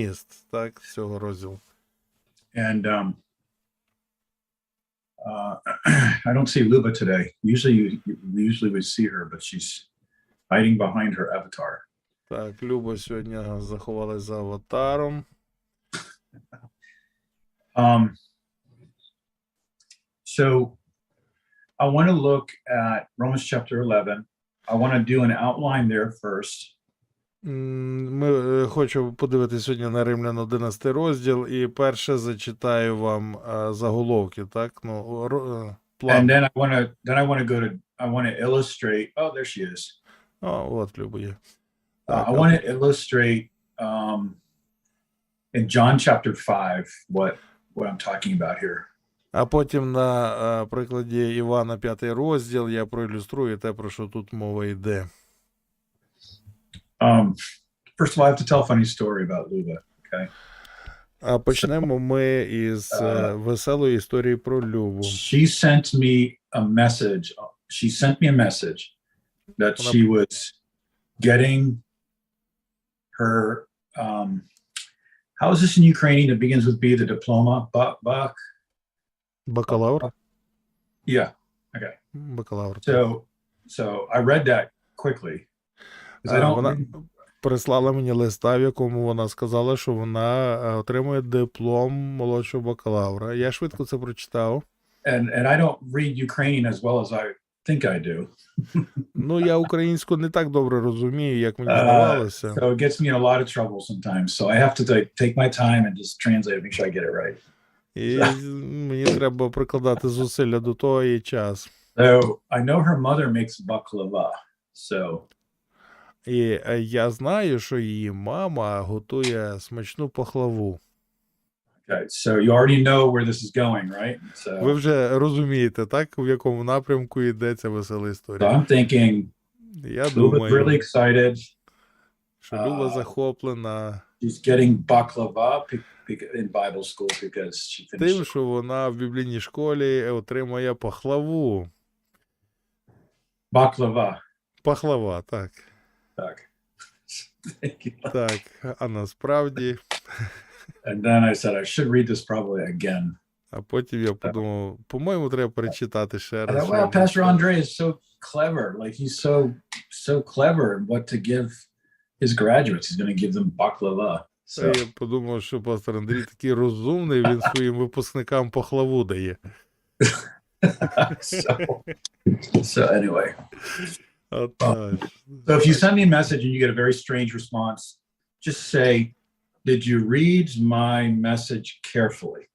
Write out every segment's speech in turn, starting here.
зміст, так, цього розділу. And I don't see Luba today. Usually we see her, but she's hiding behind her avatar. Так, Люба сьогодні заховалась за аватаром. So I want to look at Romans chapter 11. I want to do an outline there first. Хочу подивитися сьогодні на Римлян 11 розділ, і перше зачитаю вам заголовки, так? And then I want to illustrate. Oh, there she is. От Люба є. I want to illustrate in John chapter 5 what I'm talking about here. А потім на прикладі Івана 5 розділ я проілюструю те, про що тут мова йде. First of all, I have to tell a funny story about Luba, okay? А почнемо ми із веселої історії про Любу. She sent me a message. She sent me a message that she was getting her how is this in Ukrainian? It begins with B, the diploma. Бакалавр? Yeah. Okay. Бакалавр. So I read that quickly. Вона прислала мені листа, в якому вона сказала, що вона отримує диплом молодшого бакалавра. Я швидко це прочитав. And I don't read Ukrainian as well as I think I do. Ну, я українську не так добре розумію, як мені здавалося. So it gets me in a lot of trouble sometimes. So I have to take my time and just translate it, make sure I get it right. І мені треба прикладати зусилля до того і час. So I know her mother makes baklava. So І я знаю, що її мама готує смачну пахлаву. Okay, so you already know where this is going, right? So ви вже розумієте, так, в якому напрямку йде ця весела історія. So I'm thinking, я Luba's думаю, really excited. що Люба захоплена She's getting baklava in Bible school because she finished. тим, що вона в біблійній школі отримує пахлаву. Baklava. Пахлава, так. Так. Thank you. Так, а насправді... And then I said I should read this probably again. А потім я подумав, по-моєму, треба перечитати ще раз. Well, Pastor Andre is so clever. Like he's so clever in what to give his graduates. He's going to give them baklava. So Я подумав, що пастор Андрій такий розумний, він своїм випускникам пахлаву дає. so anyway. Так. So if you send me a message and you get a very strange response, just say, did you read my message carefully?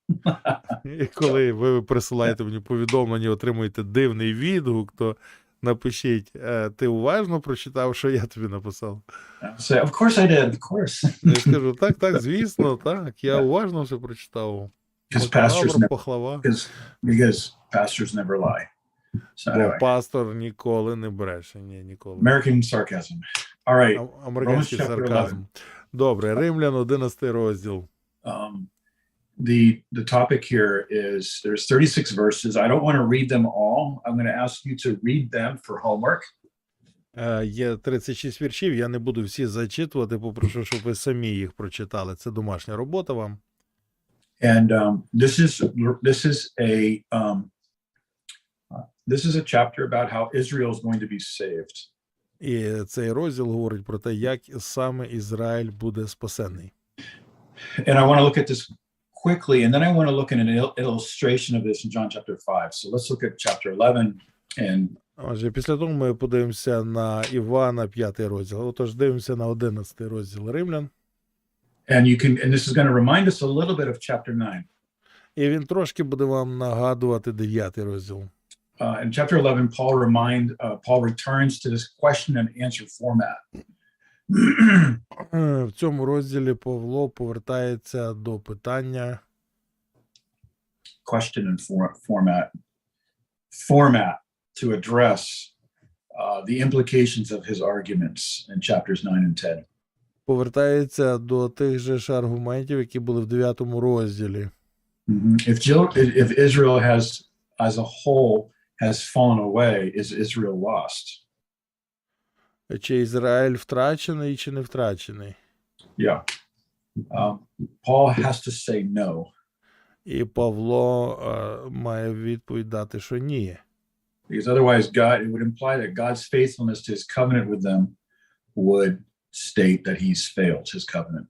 І коли ви присилаєте мені повідомлення і отримуєте дивний відгук, то напишіть, ти уважно прочитав, що я тобі написав? Say, of course I did, of course. Я скажу, так, звісно, так, я уважно все прочитав. Пахлава. Because pastors never lie. So anyway. Бо пастор ніколи не бреше. Ні, ніколи. American sarcasm. All right. Американський сарказм. Добре, Римлян 11 розділ. The topic here is there's 36 verses. I don't want to read them all. I'm going to ask you to read them for homework. Є 36 віршів, я не буду всі зачитувати, попрошу, щоб ви самі їх прочитали. Це домашня робота вам. And this is a chapter about how Israel is going to be saved. І цей розділ говорить про те, як саме Ізраїль буде спасений. And I want to look at this quickly, and then I want to look at an illustration of this in John chapter 5. So let's look at chapter 11 and Отже, після того ми подивимося на Івана 5 розділ. Отож, дивимося на 11 розділ Римлян. And this is going to remind us a little bit of chapter 9. І він трошки буде вам нагадувати 9 розділ. In chapter 11, Paul returns to this question and answer format. В цьому розділі Павло повертається до питання question and format to address the implications of his arguments in chapters 9 and 10. Повертається до тих же ж аргументів, які були в 9 розділі. If Israel has as a whole has fallen away, is Israel lost? Чи Ізраїль втрачений, чи не втрачений? Yeah. Paul has to say no. І Павло має відповідь дати, що ні. Because otherwise God, it would imply that God's faithfulness to his covenant with them would state that he's failed his covenant.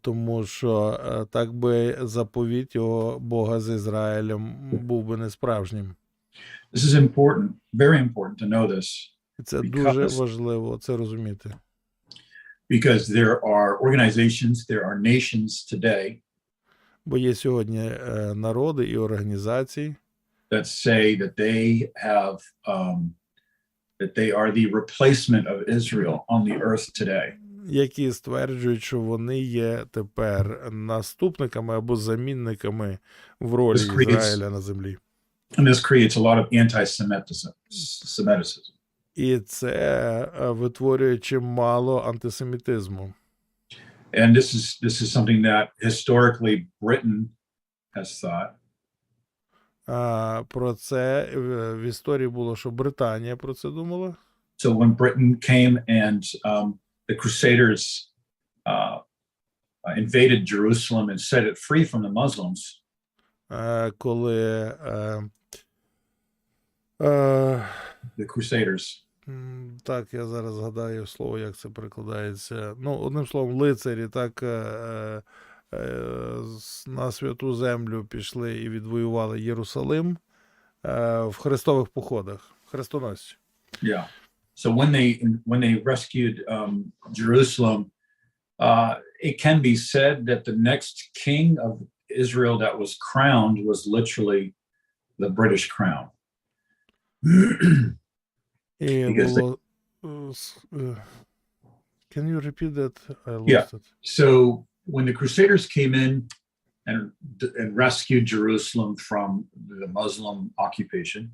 Тому що так би заповіт його Бога з Ізраїлем був би несправжнім. This is important, very important to know this. І це дуже важливо це розуміти. Because there are organizations, there are nations today Бо є сьогодні народи і організації, that say that they have, that they are the replacement of Israel on the earth today. які стверджують, що вони є тепер наступниками або замінниками в ролі Ізраїля на землі. And this creates a lot of anti-Semitism. І це витворює чимало антисемітизму. And this is something that historically Britain has thought. Про це в історії було, що Британія про це думала. So when Britain came and the Crusaders invaded Jerusalem and set it free from the Muslims. Коли The Crusaders. Так, я зараз згадаю слово, як це перекладається. Ну, одним словом, лицарі так на святу землю пішли і відвоювали Єрусалим в хрестових походах, хрестоносці. Yeah. So when they rescued Jerusalem, it can be said that the next king of Israel that was crowned was literally the British crown. Can you repeat that? I lost it. So when the Crusaders came in and rescued Jerusalem from the Muslim occupation,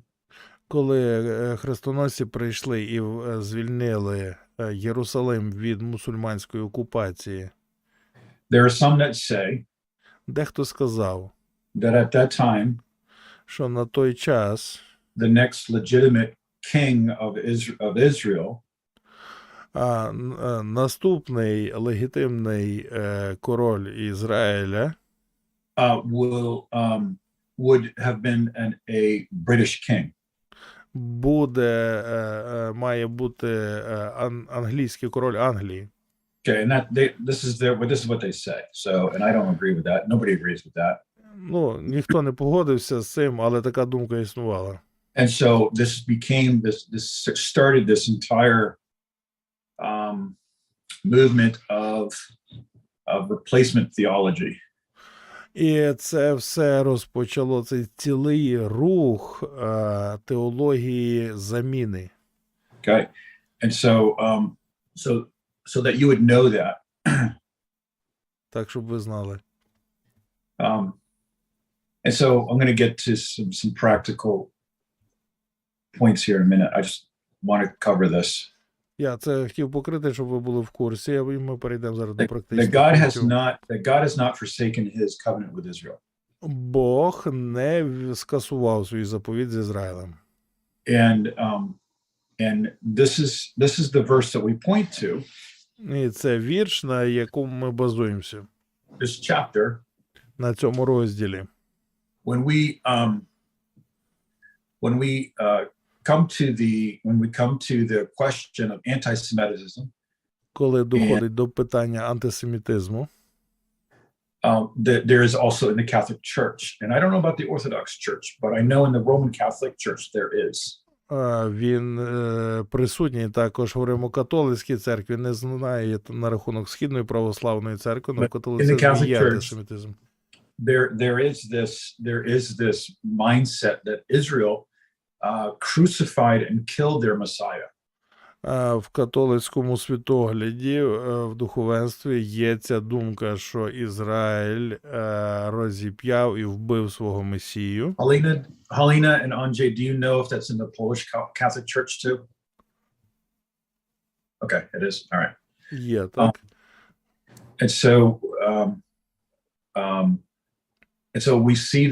коли хрестоносці прийшли і звільнили Єрусалим від мусульманської окупації, there are some that say дехто сказав, that at that time, що на той час the next legitimate king of Israel наступний легітимний король Ізраїля would have been a British king. Має бути англійський король Англії. Okay, and this is what they say. So, and I don't agree with that. Nobody agrees with that. Ну, ніхто не погодився з цим, але така думка існувала. And so this started this entire movement of replacement theology. І це все розпочало цей цілий рух теології заміни. Okay, and so that you would know that. Так, щоб ви знали. And so I'm going to get to some practical points here in a minute. I just want to cover this. Я це хотів покрити, щоб ви були в курсі, і ми перейдемо зараз до практичних. That God has not forsaken his covenant with Israel. Бог не скасував свій заповідь з Ізраїлем. And this is the verse that we point to. І це вірш, на якому ми базуємося. This chapter. На цьому розділі. When we come to the question of anti-Semitism, коли доходить до питання антисемітизму, there is also in the Catholic Church, and I don't know about the Orthodox Church, but I know in the Roman Catholic Church there is. Він присутній також в Римо-католицькій церкві, не знаю на рахунок Східної православної церкви, але в католицизмі є антисемітизм. There is this mindset that Israel crucified and killed their Messiah. В католицькому світогляді, в духовенстві є ця думка, що Ізраїль розіп'яв і вбив свого Месію. Halina and Andrzej, do you know if that's in the Polish Catholic Church too? Okay, it is. All right. Є, так. And so we see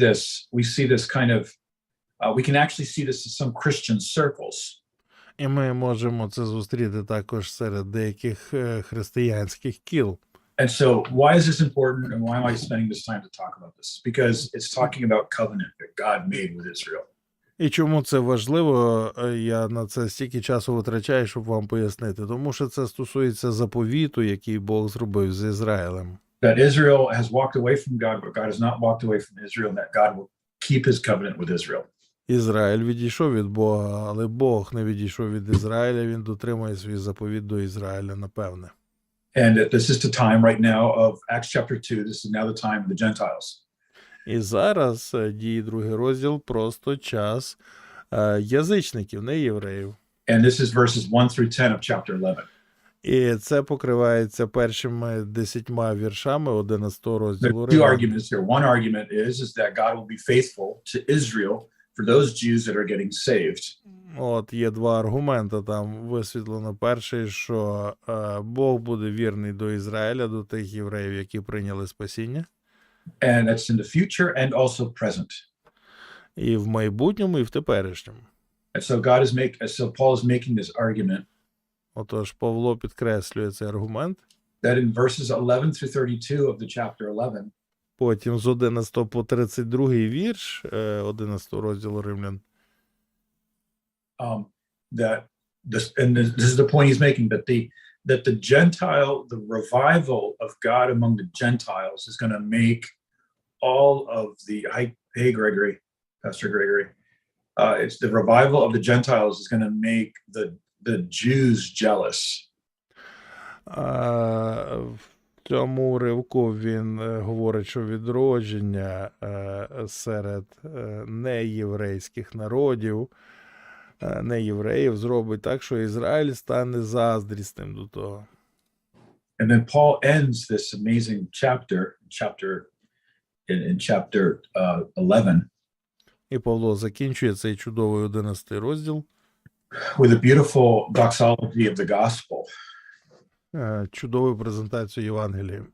this kind of we can actually see this in some Christian circles. І ми можемо це зустріти також серед деяких християнських кіл. And so why is this important and why am I spending this time to talk about this? Because it's talking about covenant that God made with Israel. І чому це важливо, я на це стільки часу витрачаю, щоб вам пояснити. Тому що це стосується заповіту, який Бог зробив з Ізраїлем. That Israel has walked away from God, but God has not walked away from Israel, and that God will keep his covenant with Israel. Ізраїль відійшов від Бога, але Бог не відійшов від Ізраїля, він дотримує свій заповіт до Ізраїля, напевне. And this is the time right now of Acts chapter 2. This is now the time of the Gentiles. І зараз діє другий розділ, просто час язичників, не євреїв. And this is verses 1 through 10 of chapter 11. І це покривається першими 10 віршами 11 There розділу are two Римлян. arguments here. One argument is that God will be faithful to Israel for those Jews that are getting saved. От є два аргументи там висвітлено. Перший, що Бог буде вірний до Ізраїля, до тих євреїв, які прийняли спасіння. And that's in the future and also present. І в майбутньому, і в теперішньому. And so Paul is making this argument Отож, Павло підкреслює цей аргумент. that in verses 11 through 32 of the chapter 11, Потім з 11 по 32 вірш 11 розділу Римлян. This is the point he's making, that the Gentile, the revival of God among the Gentiles is going to make all of the, hey Gregory, Pastor Gregory, it's the revival of the Gentiles is going to make the Jews jealous. В цьому уривку він говорить, що відродження серед неєврейських народів, неєвреїв зробить так, що Ізраїль стане заздрісним до того. And then Paul ends this amazing chapter in chapter 11. І Павло закінчує цей чудовий 11 розділ with a beautiful doxology of the gospel. Чудову презентацію Євангелія.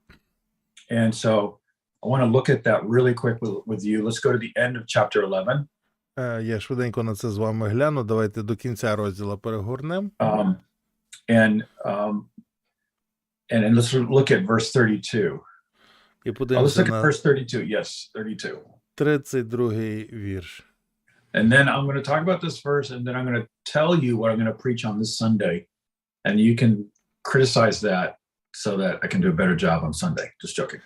And so I want to look at that really quick with you. Let's go to the end of chapter 11. Я швиденько на це з вами гляну. Давайте до кінця розділу перегорнемо. And let's look at verse 32. І Let's подивимося look at на verse 32. Yes, 32. 32-й вірш. And then I'm going to talk about this verse, and then I'm going to tell you what I'm going to preach on this Sunday, and you can criticize that so that I can do a better job on Sunday. Just joking.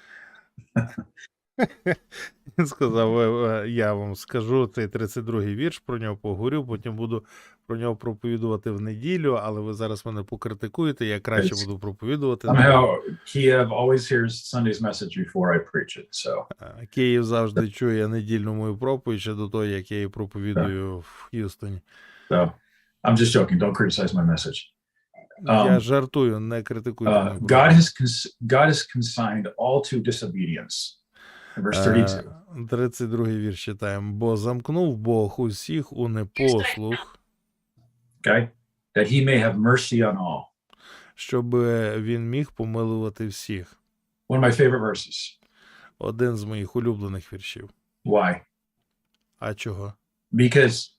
Він сказав, я вам скажу цей 32-й вірш, про нього поговорю, потім буду про нього проповідувати в неділю, але ви зараз мене покритикуєте, я краще буду проповідувати. Somehow, KYIV always hears Sunday's message before I preach it, so. Київ завжди чує недільну мою проповідь ще до того, як я її проповідую в Х'юстоні. So, I'm just joking. Don't criticize my message. Я жартую, не критикуйте мою проповідь. God has consigned all to disobedience. Verse 32. 32-й вірш читаємо. Бо замкнув Бог усіх у непослух, Okay? That he may have mercy on all. щоб він міг помилувати всіх. One of my favorite verses. Один з моїх улюблених віршів. Why? А чого? Because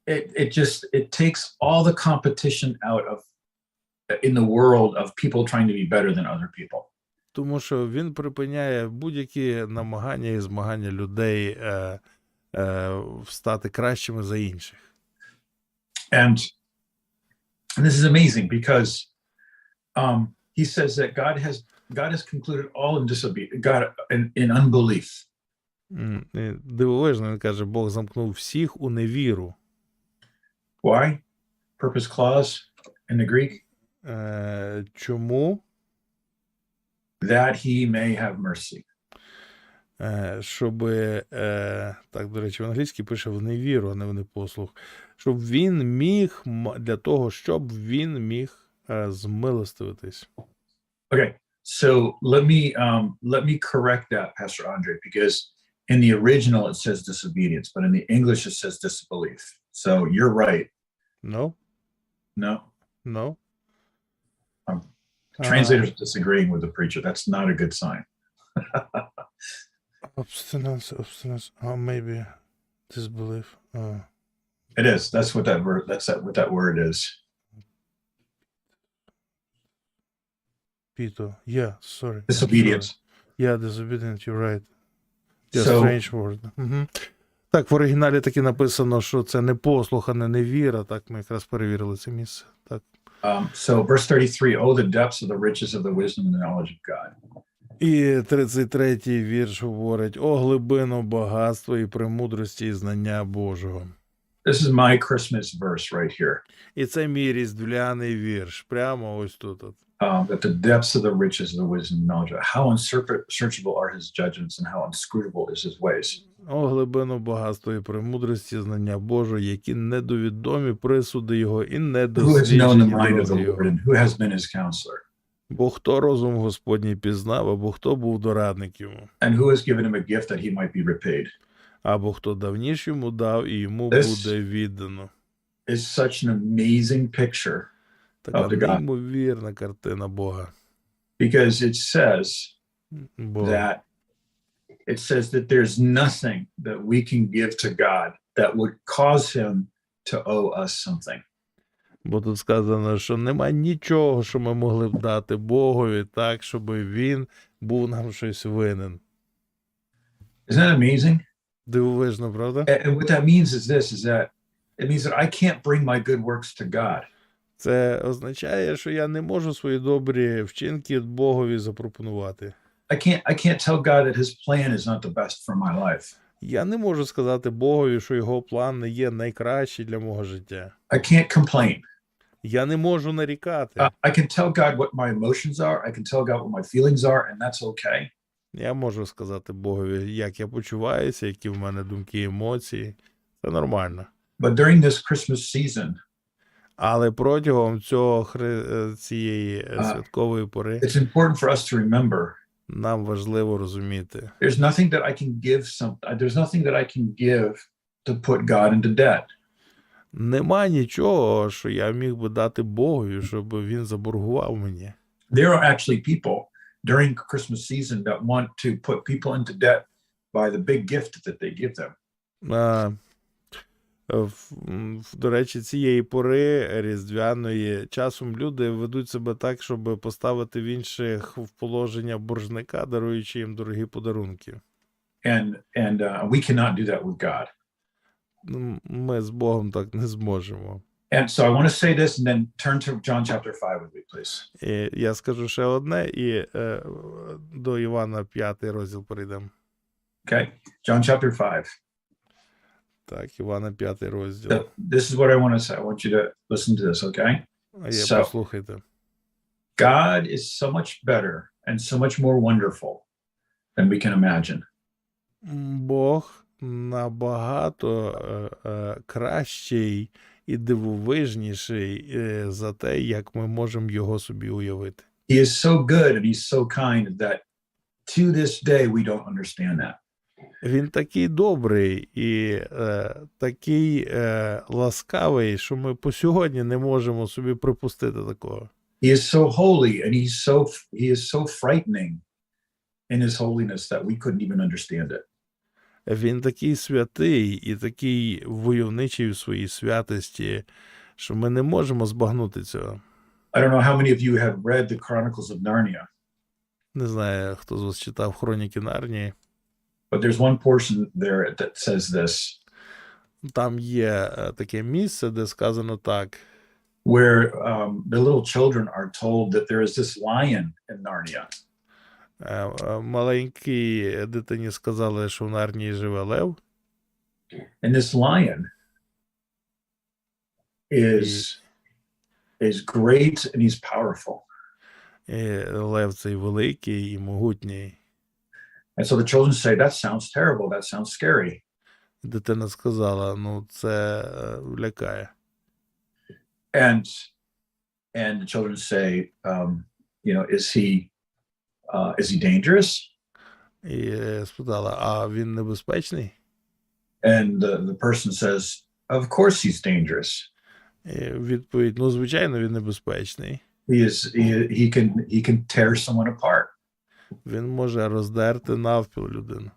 it takes all the competition out of in the world of people trying to be better than other people. Тому що він припиняє будь-які намагання і змагання людей стати кращими за інших. And this is amazing because he says that God has concluded all in disobedience, God in unbelief. Дивовижно, він каже, Бог замкнув всіх у невіру. Why? Purpose clause in the Greek. Чому? That he may have mercy. Щоб, так, до речі, в англійській пише в невіру, а не в непослух. Щоб він міг, для того, щоб він міг змилостивитись. Okay, so let me correct that, Pastor Andre, because in the original it says disobedience, but in the English it says disbelief. So you're right. No? No? No? Translators disagreeing with the preacher. That's not a good sign. Abstinence. Maybe disbelief. It is. That's what that word. What that word is. Pito. Yeah, sorry. Disobedience. Yeah, disobedient, you're right. Yeah, So- strange word. Мгм. Так, в оригіналі таки написано, що це не послух, а не невіра. Так, ми якраз перевірили це місце. Так. So verse 33, oh, the depths of the riches of the wisdom and the knowledge of God. І 33-й вірш говорить: «О глибину багатства і премудрості і знання Божого». This is my Christmas verse right here. І це мій різдвяний вірш, прямо ось тут. От. That the depths of the riches of the wisdom and knowledge, how unsearchable are his judgments and how inscrutable is his ways. О глибину багатства і премудрості, знання Божого, які недовідомі присуди його і Who has known the недосліджені mind of the дороги Lord його. and who has been his counselor? Бо хто розум Господній пізнав, або хто був дорадник йому, And who has given him a gift that he might be repaid? або хто давніш йому дав, і йому This- буде віддано. Is such an amazing picture Така of the God. неймовірна картина Бога. because it says Бо that there's nothing that we can give to God that would cause him to owe us something. Бо тут сказано, що немає нічого, що ми могли б дати Богові так, щоб він був нам щось винен. Isn't that amazing? Дивовижно, правда? And what that means is this, is that it means that I can't bring my good works to God. Це означає, що я не можу свої добрі вчинки Богові запропонувати. I can't tell God that his plan is not the best for my life. Я не можу сказати Богові, що його план не є найкращий для мого життя. I can't complain. Я не можу нарікати. I can tell God what my emotions are. I can tell God what my feelings are, and that's okay. Я можу сказати Богові, як я почуваюся, які в мене думки, емоції. Це нормально. But during this Christmas season, Але протягом цієї святкової пори it's important for us to remember нам важливо розуміти, there's nothing that I can give to put God into debt. нема нічого, що я міг би дати Богові, щоб він заборгував мені. There are actually people during Christmas season that want to put people into debt by the big gift that they give them. До речі, цієї пори різдвяної часом люди ведуть себе так, щоб поставити в інших в положення боржника, даруючи їм дорогі подарунки. And we cannot do that with God. Ми з Богом так не зможемо. And so I want to say this and then turn to John chapter 5 with me, please. І я скажу ще одне, і до Івана 5 розділ перейдемо. Okay? John chapter 5. Так, Івана 5 розділ. This is what I want to say. I want you to listen to this, okay? Послухайте. God is so much better and so much more wonderful than we can imagine. Бог набагато кращий і дивовижніший за те, як ми можемо його собі уявити. He is so good and he's so kind that to this day we don't understand that. Він такий добрий і такий ласкавий, що ми по сьогодні не можемо собі припустити такого. He is so holy and he is so frightening in his holiness that we couldn't even understand it. Він такий святий і такий войовничий в своїй святості, що ми не можемо збагнути цього. I don't know how many of you have read the Chronicles of Narnia. Не знаю, хто з вас читав Хроніки Нарнії. But there's one portion there that says this. Там є таке місце, де сказано так. Where the little children are told that there is this lion in Narnia. Маленькій дитині сказали, що в Нарнії живе лев. And this lion is great and he's powerful. Лев цей великий і могутній. And so the children say, that sounds terrible, that sounds scary. Дитина сказала, ну це лякає. And the children say, is he dangerous? І спитала, а він небезпечний? And the person says, of course he's dangerous. І відповідь, ну звичайно, він небезпечний. He can tear someone apart. Він може роздерти навпіл людину.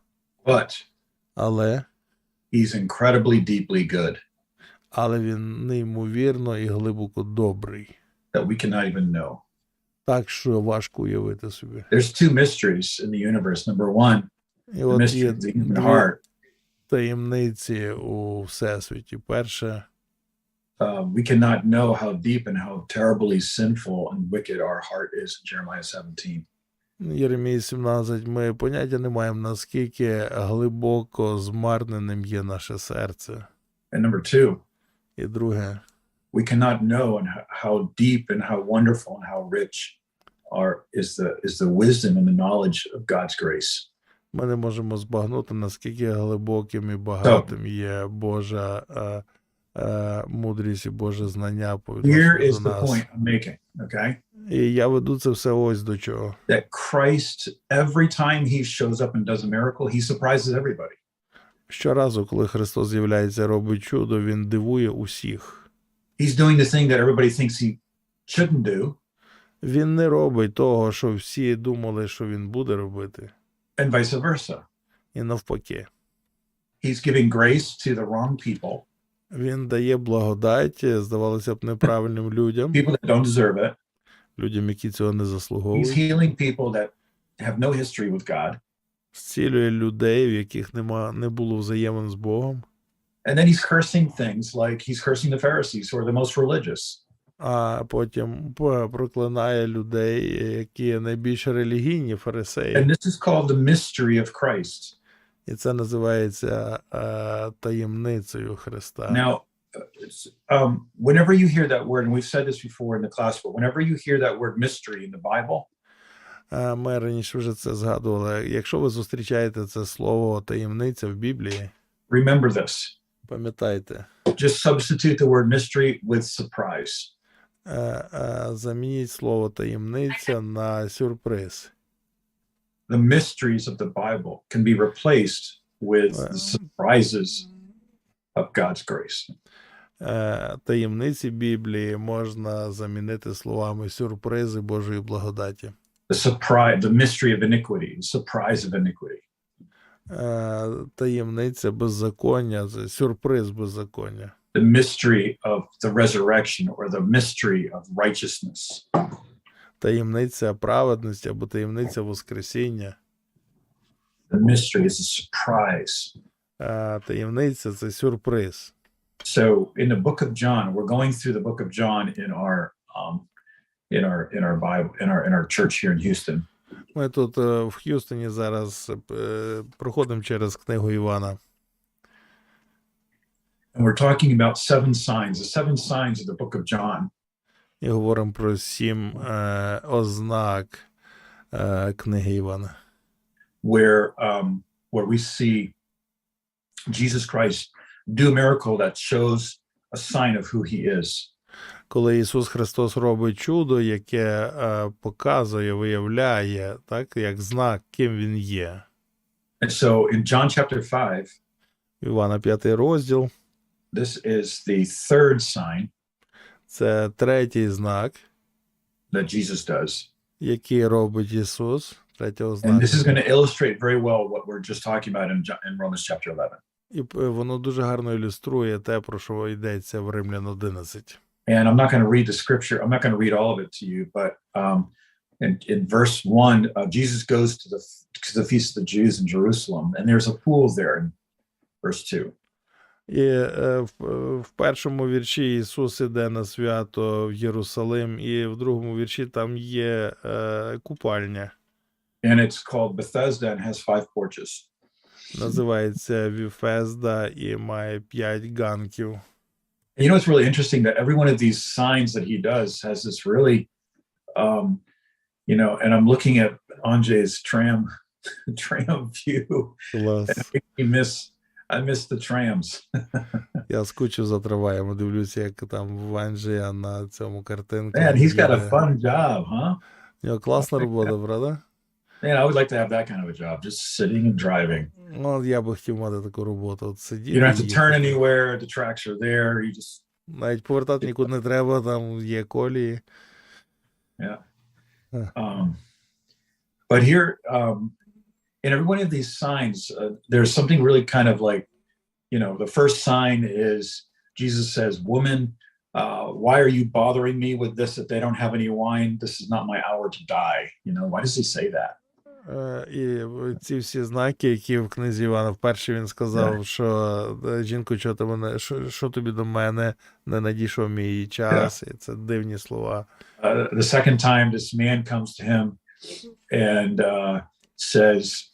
Але he's incredibly deeply good. Але він неймовірно і глибоко добрий. That we cannot even know. так, що важко уявити собі. There's two mysteries in the universe. Number one, І the от mystery є of the human дві heart. таємниці у Всесвіті. Перше, We cannot know how deep and how terribly sinful and wicked our heart is in Jeremiah 17. Єремії 17, ми поняття не маємо, наскільки глибоко змарненим є наше серце. And number two, І друге, we cannot know and how deep and how wonderful and how rich is the wisdom and the knowledge of God's grace. ми не можемо збагнути, наскільки глибоким і багатим є Божа мудрість і Боже знання по Here відношенню is до the нас. point I'm making, okay? І я веду це все ось до чого. That Christ, every time he shows up and does a miracle, he surprises everybody. Щоразу, коли Христос з'являється, робить чудо, Він дивує усіх. He's doing the thing that everybody thinks he shouldn't do, Він не робить того, що всі думали, що Він буде робити. and vice versa. І навпаки. He's giving grace to the wrong people, Він дає благодать, здавалося б, неправильним людям, people that don't deserve it. людям, які цього не He's заслуговують. healing people that have no history with God. Зцілює людей, в яких не було взаємин з Богом. And then he's cursing things like he's cursing the Pharisees who are the most religious. А потім проклинає людей, які найбільш релігійні, фарисеї. And this is called the mystery of Christ. І це називається таємницею Христа. Now, whenever you hear that word, and we've said this before in the class, but whenever you hear that word mystery in the Bible, Ми раніше вже це згадували. Якщо ви зустрічаєте це слово таємниця в Біблії, remember this. пам'ятайте, Just substitute the word mystery with surprise. замініть слово таємниця на сюрприз. The mysteries of the Bible can be replaced with the surprises of God's grace. Таємниці Біблії можна замінити словами сюрпризи Божої благодаті. The mystery of iniquity, the surprise of iniquity. Таємниця беззаконня, сюрприз беззаконня. The mystery of the resurrection or the mystery of righteousness. Таємниця праведності або таємниця воскресіння. The mystery is a surprise. Таємниця – це сюрприз. So in the book of John, we're going through the book of John in our Bible, in our church here in Houston. Ми тут в Х'юстоні зараз проходимо через книгу Івана. And we're talking about the seven signs of the book of John. І говоримо про 7 ознак книги Івана. Where we see Jesus Christ do a miracle that shows a sign of who he is. Коли Ісус Христос робить чудо, яке показує, виявляє, так, як знак, ким Він є. And so in John chapter 5, Івана 5 розділ. This is the third sign. Це третій знак, that Jesus does. Який робить Ісус. Третього And знаку. this is going to illustrate very well what we're just talking about in Romans chapter 11. І воно дуже гарно ілюструє те, про що йдеться в Римлян 11. And I'm not going to read the scripture. I'm not going to read all of it to you, but in verse 1, Jesus goes to the feast of the Jews in Jerusalem, and there's a pool there in verse 2. І в першому вірші Ісус іде на свято в Єрусалим, і в другому вірші там є купальня. And it's called Bethesda and has 5 porches. Називається Віфезда і має 5 ганків. And you know, it's really interesting that every one of these signs that he does has this really, and I'm looking at Anjay's tram view. Клас. I miss the trams. Я скучив за трамваями, дивлюся, як там в Анджея на цьому картинку. Man, he's got a fun job, huh? У нього класна робота, правда? Man, I would like to have that kind of a job, just sitting and driving. Ну, я би хотів мати таку роботу. От сидіти. You don't have to turn anywhere, the tracks are there, you just... Навіть повертати нікуди не треба, там є колії. Yeah. But here, in every one of these signs, there's something really kind of like, the first sign is Jesus says, woman, why are you bothering me with this that they don't have any wine? This is not my hour to die. You know, why does he say that? І ці всі знаки, які в книзі Івана, вперше він сказав, що жінко, що тобі до мене, не надійшов мій час, і це дивні слова. The second time this man comes to him and says,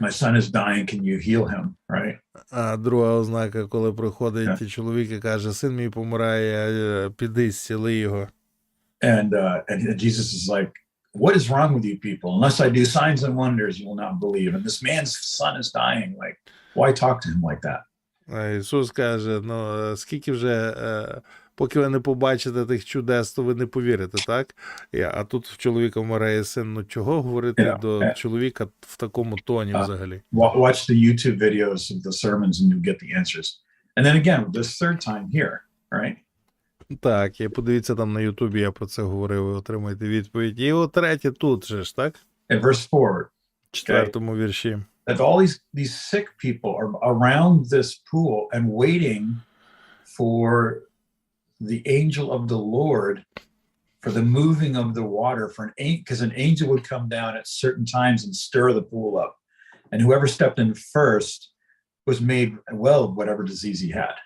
my son is dying, can you heal him, right? А друга ознака, коли приходить чоловік і каже, син мій помирає, піди, зціли його. And Jesus is like, what is wrong with you people? Unless I do signs and wonders, you will not believe. And this man's son is dying. Like, why talk to him like that? Ісус каже, ну, скільки вже, поки ви не побачите тих чудес, то ви не повірите, так? А тут в чоловіка вмирає син, ну чого говорити до чоловіка в такому тоні взагалі? Watch the YouTube videos of the sermons and you'll get the answers. And then again, this third time here, right? Так, і подивіться там на Ютубі, я про це говорив, ви отримаєте відповідь. І от третє тут же ж, так? In verse 4. Четвертому вірші. That all these sick people are around this pool and waiting for the angel of the Lord, for the moving of the water, because an angel would come down at certain times and stir the pool up. And whoever stepped in first was made well of whatever disease he had.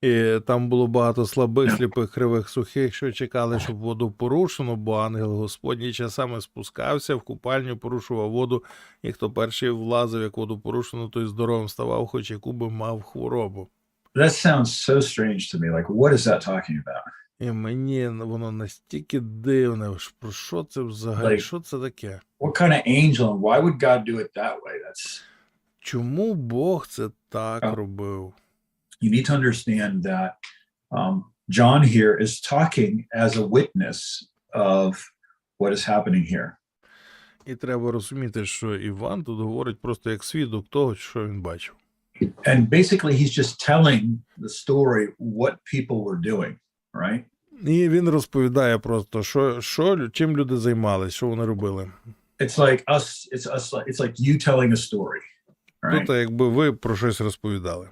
І там було багато слабих, сліпих, кривих, сухих, що чекали, щоб воду порушено, бо ангел Господній часами спускався в купальню, порушував воду, і хто перший влазив, як воду порушено, той здоровим ставав, хоч яку би мав хворобу. That sounds so strange to me. Like, what is that talking about? І мені воно настільки дивне, про що це взагалі, що це таке? What kind of angel and why would God do it that way? That's... Чому Бог це так робив? You need to understand that John here is talking as a witness of what is happening here. І треба розуміти, що Іван тут говорить просто як свідок того, що він бачив. And basically he's just telling the story what people were doing, right? І він розповідає просто, чим люди займались, що вони робили. It's like us, it's like you telling a story, right? Тут якби ви про щось розповідали.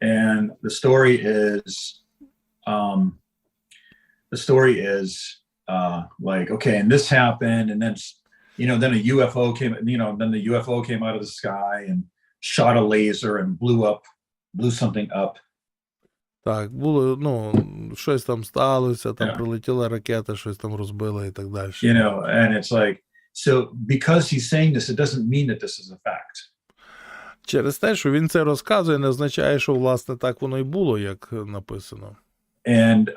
And the story is like, okay, and this happened, and then, you know, then a UFO came, you know, then the UFO came out of the sky and shot a laser and blew something up. Так, було, ну, щось там сталося, там прилетіла ракета, щось там розбила і так далі. You know, and it's like, so because he's saying this, it doesn't mean that this is a fact. Через те, що він це розказує, не означає, що, власне, так воно і було, як написано. And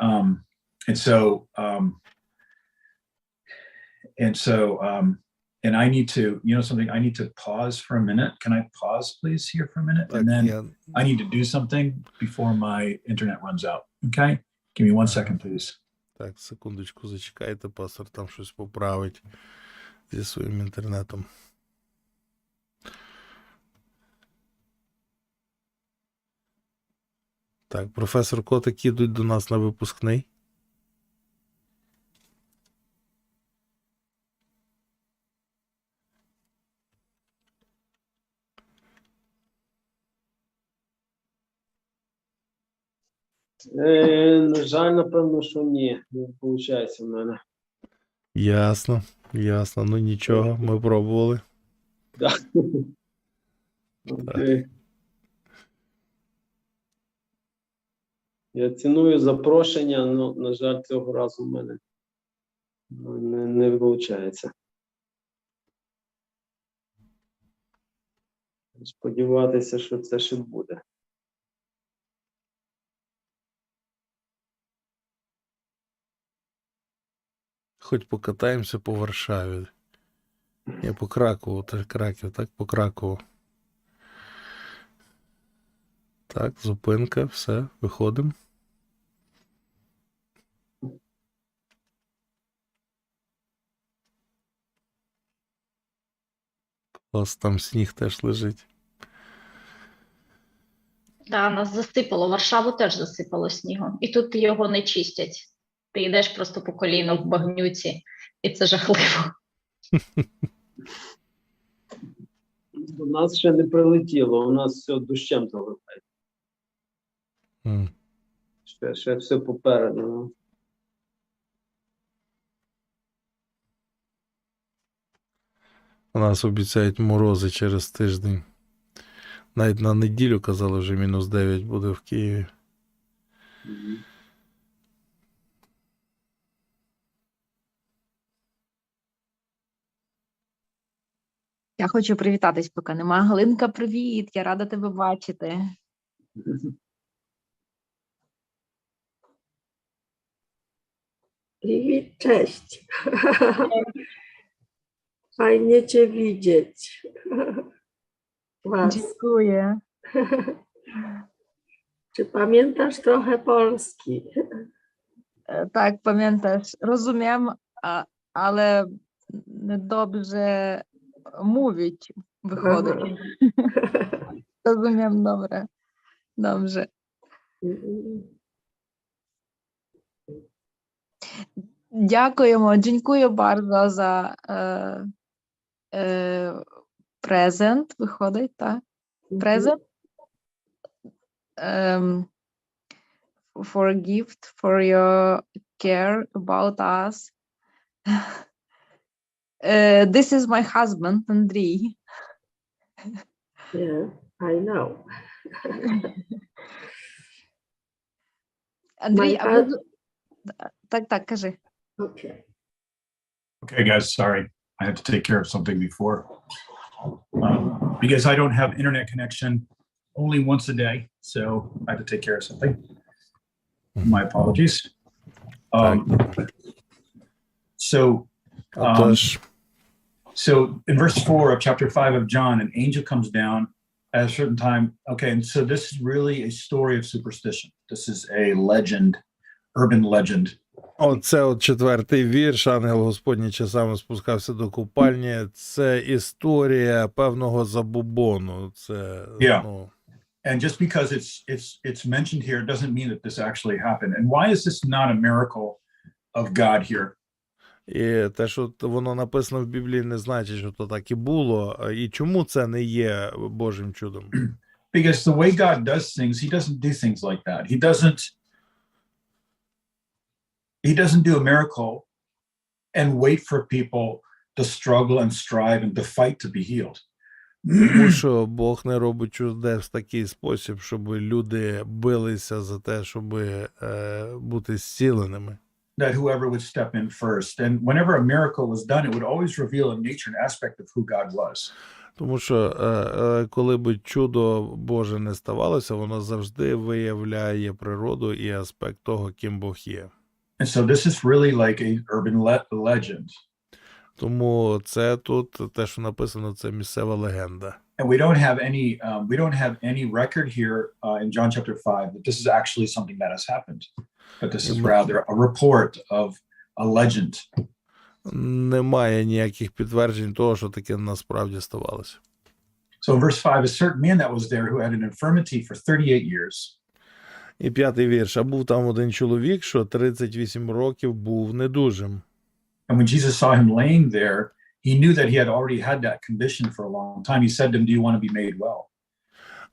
I need to, you know something, I need to pause for a minute. Can I pause, please, here for a minute? And then I need to do something before my internet runs out. Okay? Give me 1 second, please. Так, секундочку, зачекайте, пастор там щось поправить зі своїм інтернетом. Так, професор Котик їдуть до нас на випускний. На жаль, напевно, що ні. Не виходить в мене. Ясно, ясно. Ну нічого, ми пробували. Так. Окей. Я ціную запрошення, але, на жаль, цього разу в мене не виходить. Сподіватися, що це ще буде. Хоч покатаємося по Варшаві. Я по Кракову, Краків, так, по Кракову. Так, зупинка, все, виходимо. Клас, там сніг теж лежить. Да, нас засипало. Варшаву теж засипало снігом. І тут його не чистять. Ти йдеш просто по коліно в багнюці, і це жахливо. До нас ще не прилетіло, у нас все дощем заливає. Ще все попереду. Ну. У нас обіцяють морози через тиждень. Навіть на неділю казали, вже -9 буде в Києві. Мгм. Я хочу привітатись, поки нема. Галинка, привіт! Я рада тебе бачити. Привіт, cześć. Fajnie Cię widzieć. Was. Dziękuję. Czy pamiętasz trochę Polski? Так, пам'ятаєш, розумiem, але недобре mówić виходить. Розумiem добре. Добре. Дякуємо, дякую bardzo за презент, виходить, так? Present for a gift for your care about us. This is my husband, Андрій. Yeah, I know. Андрій, My а ви... Так, кажи. Okay. Okay, guys, sorry. I had to take care of something before. Because I don't have internet connection only once a day, so I had to take care of something. My apologies. So, Отож, so in verse 4 of chapter 5 of John, an angel comes down at a certain time. Okay, and so this is really a story of superstition. This is a legend, urban legend. оце от 4-й вірш, ангел Господній часами спускався до купальні. Це історія певного забобону. Це, Yeah. ну, And just because it's mentioned here doesn't mean that this actually happened. And why is this not a miracle of God here? і те, що воно написано в Біблії, не значить, що то так і було. І чому це не є Божим чудом? Because the way God does things, he doesn't do things like that. He doesn't do a miracle and wait for people to struggle and strive and to fight to be healed. Тому що Бог не робить чудес в такий спосіб, щоб люди билися за те, щоб бути зціленими. That whoever would step in first. And whenever a miracle was done, it would always reveal a nature and aspect of who God was. Тому що коли б чудо Боже не ставалося, воно завжди виявляє природу і аспект того, ким Бог є. And so this is really like a urban legend. Тому це тут те, що написано, це місцева легенда. And we don't have any record here in John chapter 5 that this is actually something that has happened. But this is rather a report of a legend. Немає ніяких підтверджень того, що таке насправді ставалося. So in verse 5, a certain man that was there who had an infirmity for 38 years. І 5-й вірш. А був там один чоловік, що 38 років був недужим. And when Jesus saw him laying there, he knew that he had already had that condition for a long time. He said to him, "Do you want to be made well?"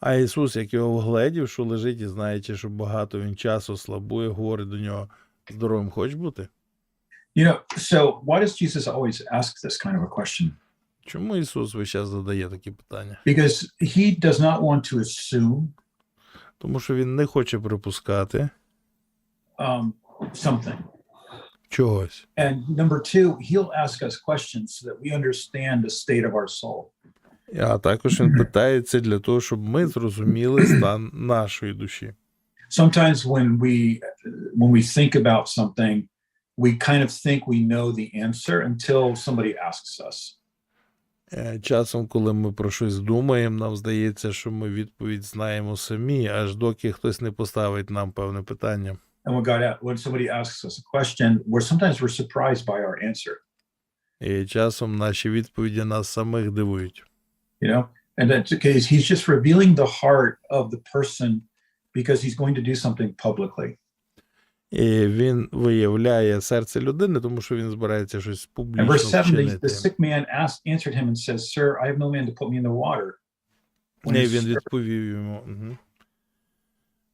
А Ісус, як його вгледів, що лежить і знаючи, що багато він часу слабує, говорить до нього: здоровим хочеш бути? You know, so why does Jesus always ask this kind of a question? Чому Ісус весь час задає такі питання? Because he does not want to assume Тому що він не хоче припускати something. чогось. And number two, he'll ask us questions so that we understand the state of our soul. А також він питається для того, щоб ми зрозуміли стан нашої душі. Sometimes when we think about something, we kind of think we know the answer until somebody asks us. Часом, коли ми про щось думаємо, нам здається, що ми відповідь знаємо самі, аж доки хтось не поставить нам певне питання. And when somebody asks us a question, sometimes we're surprised by our answer. І часом наші відповіді нас самих дивують. You know, and that's okay. He's just revealing the heart of the person because he's going to do something publicly. І він виявляє серце людини, тому що він збирається щось And публічно verse 7, вчинити. the sick man answered him and says, "Sir, I have no man to put me in the water." І він відповів йому.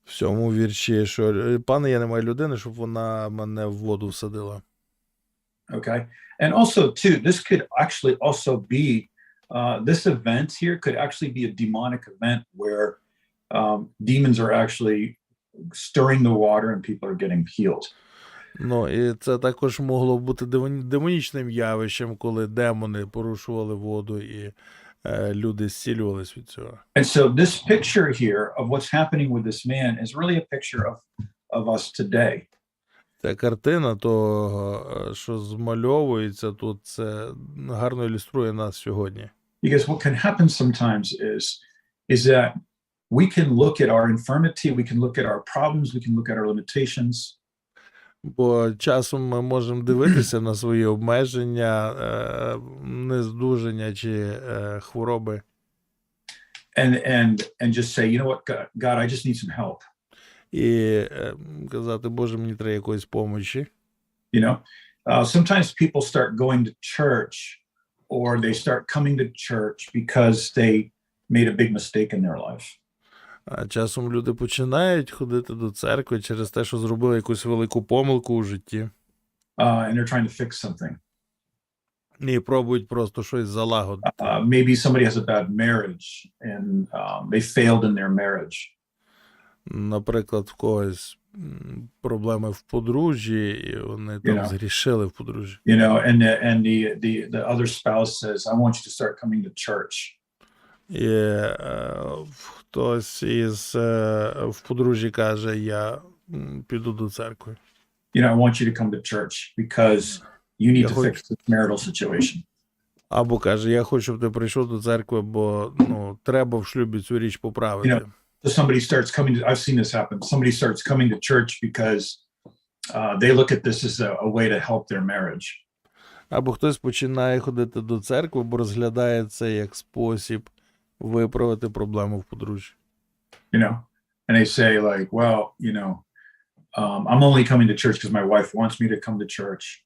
в цьому вірші, що пане, я не маю людини, щоб вона мене в воду всадила. Okay. And also, too, this could actually also be, this event here could actually be a demonic event where demons are actually stirring the water and people are getting healed. Ну, і це також могло бути демонічним явищем, коли демони порушували воду і люди зцілювались від цього. And so this picture here of what's happening with this man is really a picture of us today. Ця картина того, що змальовується тут, це гарно ілюструє нас сьогодні. Because what can happen sometimes is that we can look at our infirmity, we can look at our problems, we can look at our limitations. Бо часом ми можемо дивитися на свої обмеження, нездужання чи хвороби. And just say, you know what, God, I just need some help. І казати, Боже, мені треба якоїсь помочі. You know, sometimes people start going to church or they start coming to church because they made a big mistake in their life. А часом люди починають ходити до церкви через те, що зробили якусь велику помилку у житті. And they're trying to fix something. І пробують просто щось залагодити. Maybe somebody has a bad marriage and they failed in their marriage. Наприклад, в когось проблеми в подружжі, і вони там згрішили в подружжі. You know, and the other spouse says, I want you to start coming to church. І хтось із в подружжі каже, я піду до церкви. You know, I want you to come to church because you need to fix this marital situation. Або каже, я хочу, щоб ти прийшов до церкви, бо треба в шлюбі цю річ поправити. You know, so somebody starts coming to, I've seen this happen. Somebody starts coming to church because they look at this as a way to help their marriage. Або хтось починає ходити до церкви, бо розглядає це як спосіб виправити проблему в подружжі. You know, and they say like, well, you know, I'm only coming to church because my wife wants me to come to church.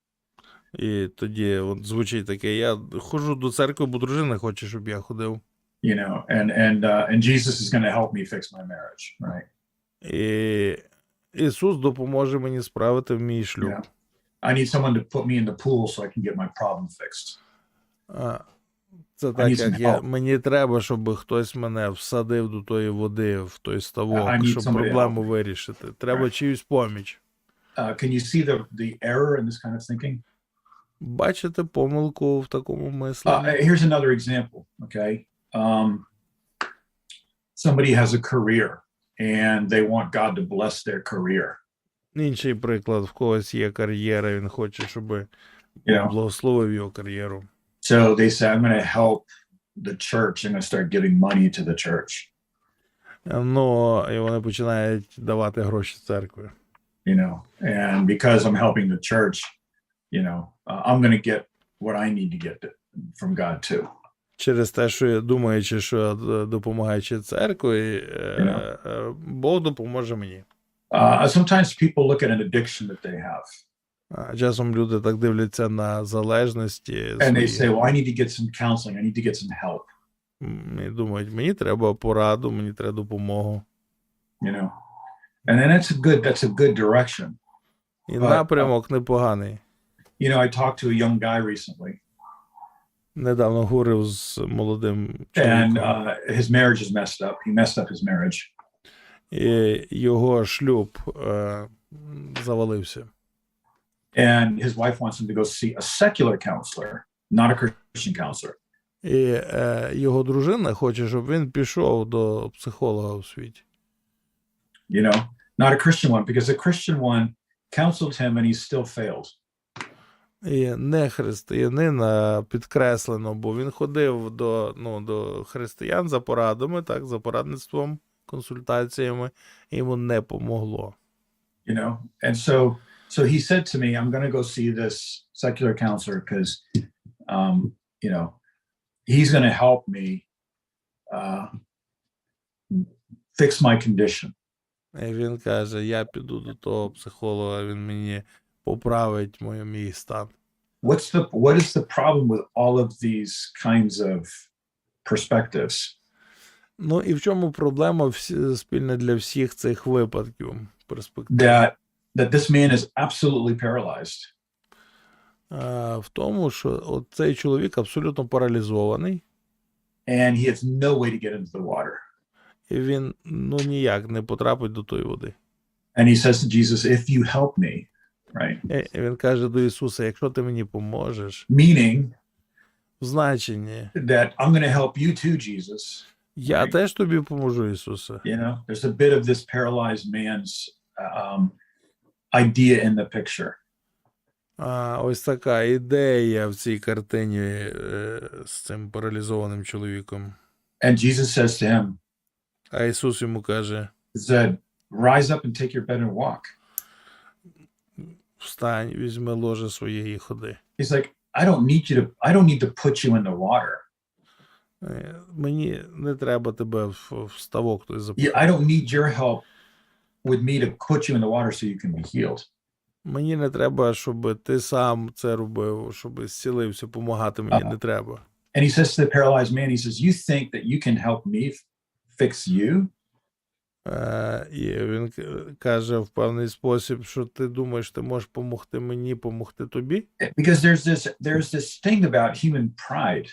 І тоді от звучить таке, я ходжу до церкви, бо дружина хоче, щоб я ходив. You know, and Jesus is going to help me fix my marriage, right? І Ісус допоможе мені справити мій шлюб. Yeah. I need someone to put me in the pool so I can get my problem fixed. Це так, як мені треба, щоб хтось мене всадив до тої води, в той ставок, щоб проблему вирішити. Треба чиюсь поміч. Can you see the error in this kind of thinking? Бачите помилку в такому мисленні? Here's another example, okay? Somebody has a career and they want God to bless their career. Інший приклад, в когось є кар'єра, він хоче, щоб Бог благословив його кар'єру. So they say, I'm going to help the church. I'm going to start giving money to the church. Ну, і вони починають давати гроші церкві. You know, and because I'm helping the church, you know, I'm going to get what I need to get from God too. Через те, що думаючи, що допомагаючи церкві, Бог допоможе мені. Sometimes people look at an addiction that they have. Часом люди так дивляться на залежності. And they say, well, I need to get some counseling. I need to get some help. І думають, мені треба пораду, мені треба допомогу. You know, and then that's a good direction. І напрямок непоганий. You know, I talked to a young guy recently. Недавно говорив з молодим чоловіком. And his marriage is messed up. He messed up his marriage. І його шлюб завалився. And his wife wants him to go see a secular counselor, not a Christian counselor. І його дружина хоче, щоб він пішов до психолога у світі. You know, not a Christian one, because the Christian one counseled him and he still failed. І не християнина підкреслено, бо він ходив до християн за порадами, так, за порадництвом, консультаціями, і йому не помогло. You know, and so he said to me, I'm going to go see this secular counselor because, you know, he's going to help me fix my condition. І він каже, я піду до того психолога, він мені поправить мій стан. What is the problem with all of these kinds of perspectives? Ну і в чому проблема спільна для всіх цих випадків перспектив? That this man is absolutely paralyzed. В тому, що от цей чоловік абсолютно паралізований, And he has no way to get into the water. і він ну ніяк не потрапить до тої води. And he says to Jesus, if you help me, right? І він каже до Ісуса, якщо ти мені поможеш, Meaning в значенні, that I'm going to help you too, Jesus. я теж тобі поможу, Ісусе. You know, there's a bit of this paralyzed man's idea in the picture. Ось така ідея в цій картині з цим паралізованим чоловіком. And Jesus says to him, А Ісус йому каже, said, rise up and take your bed and walk. встань, візьми ложе своє і ходи. He's like, I don't need to put you in the water. Мені не треба тебе в ставок той запустити. I don't need your help with me to put you in the water so you can be healed. Мені не треба, щоб ти сам це робив, щоб зцілився, допомагати мені не треба. And he says to the paralyzed man, he says, you think that you can help me fix you? І він каже в певний спосіб, що ти думаєш, ти можеш допомогти мені, допомогти тобі? Because there's this thing about human pride.